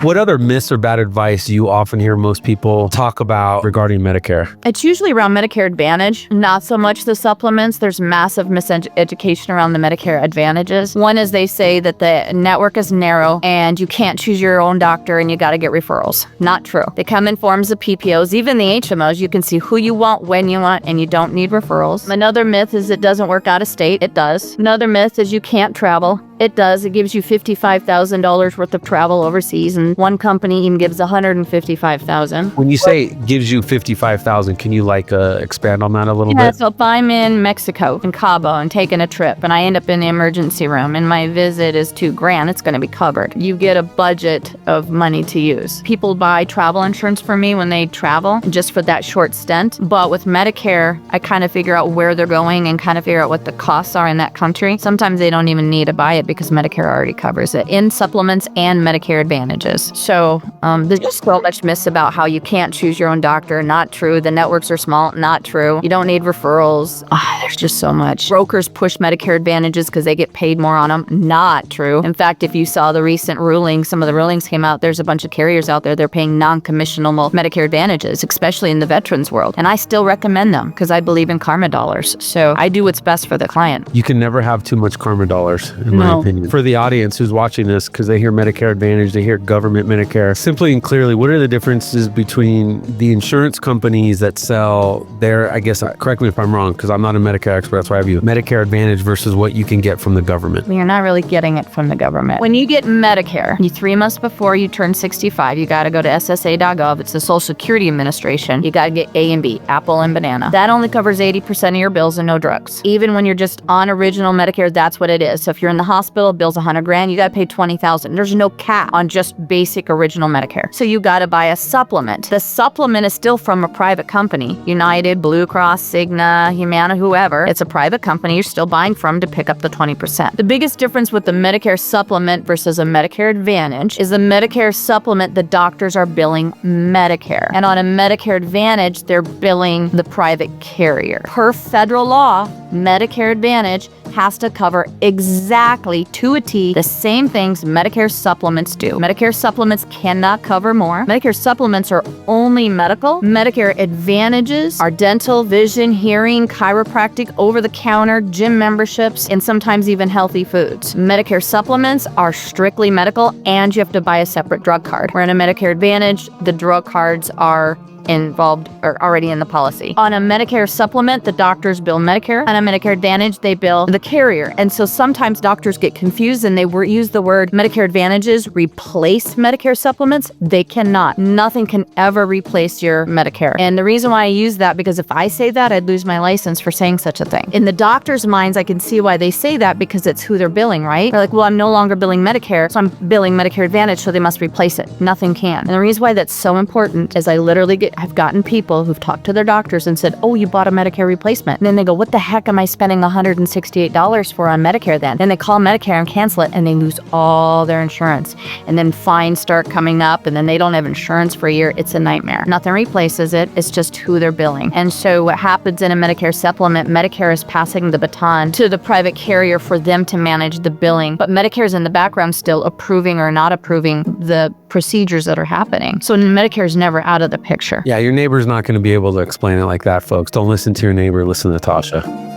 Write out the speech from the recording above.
What other myths or bad advice do you often hear most people talk about regarding Medicare? It's usually around Medicare Advantage, not so much the supplements. There's massive miseducation around the Medicare Advantages. One is they say that the network is narrow and you can't choose your own doctor and you got to get referrals. Not true. They come in forms of PPOs. Even the HMOs, you can see who you want, when you want, and you don't need referrals. Another myth is it doesn't work out of state. It does. Another myth is you can't travel. It does. It gives you $55,000 worth of travel overseas, and one company even gives $155,000. When you say it gives you $55,000, can you expand on that a little bit? So if I'm in Mexico, in Cabo, and taking a trip, and I end up in the emergency room, and my visit is $2,000, it's going to be covered. You get a budget of money to use. People buy travel insurance for me when they travel, just for that short stint. But with Medicare, I kind of figure out where they're going and kind of figure out what the costs are in that country. Sometimes they don't even need to buy it because Medicare already covers it in supplements and Medicare Advantages. So there's just so much myths about how you can't choose your own doctor. Not true. The networks are small. Not true. You don't need referrals. There's just so much. Brokers push Medicare Advantages because they get paid more on them. Not true. In fact, if you saw the recent rulings, some of the rulings came out, there's a bunch of carriers out there, they're paying non-commissionable Medicare Advantages, especially in the veterans world. And I still recommend them because I believe in karma dollars. So I do what's best for the client. You can never have too much karma dollars, in my opinion. For the audience who's watching this, because they hear Medicare Advantage, they hear government Medicare, simply and clearly, what are the differences between the insurance companies that sell their, I guess, correct me if I'm wrong, because I'm not a Medicare expert, that's why I have you, Medicare Advantage versus what you can get from the government? You're not really getting it from the government. When you get Medicare, 3 months before you turn 65, you got to go to SSA.gov. It's the Social Security Administration. You got to get A and B, apple and banana. That only covers 80% of your bills and no drugs. Even when you're just on original Medicare, that's what it is. So if you're in the hospital, bill's $100,000, you got to pay $20,000. There's no cap on just basic original Medicare. So you got to buy a supplement. The supplement is still from a private company. United, Blue Cross, Cigna, Humana, whoever. It's a private company you're still buying from to pick up the 20%. The biggest difference with the Medicare supplement versus a Medicare Advantage is the Medicare supplement, the doctors are billing Medicare. And on a Medicare Advantage, they're billing the private carrier. Per federal law, Medicare Advantage has to cover exactly to a T the same things Medicare supplements do. Medicare supplements cannot cover more. Medicare supplements are only medical. Medicare Advantages are dental, vision, hearing, chiropractic, over-the-counter, gym memberships, and sometimes even healthy foods. Medicare supplements are strictly medical, and you have to buy a separate drug card. Where in a Medicare Advantage, the drug cards are involved or already in the policy. On a Medicare supplement, the doctors bill Medicare. On a Medicare Advantage, they bill the carrier. And so sometimes doctors get confused and they use the word Medicare Advantages replace Medicare supplements. They cannot. Nothing can ever replace your Medicare. And the reason why I use that, because if I say that, I'd lose my license for saying such a thing. In the doctor's minds, I can see why they say that, because it's who they're billing, right? They're like, well, I'm no longer billing Medicare, so I'm billing Medicare Advantage, so they must replace it. Nothing can. And the reason why that's so important is I've gotten people who've talked to their doctors and said, oh, you bought a Medicare replacement. And then they go, what the heck am I spending $168 for on Medicare then? Then they call Medicare and cancel it, and they lose all their insurance. And then fines start coming up, and then they don't have insurance for a year. It's a nightmare. Nothing replaces it. It's just who they're billing. And so what happens in a Medicare supplement, Medicare is passing the baton to the private carrier for them to manage the billing. But Medicare is in the background still approving or not approving the procedures that are happening. So Medicare is never out of the picture. Yeah, your neighbor's not going to be able to explain it like that, folks. Don't listen to your neighbor, listen to Tasha.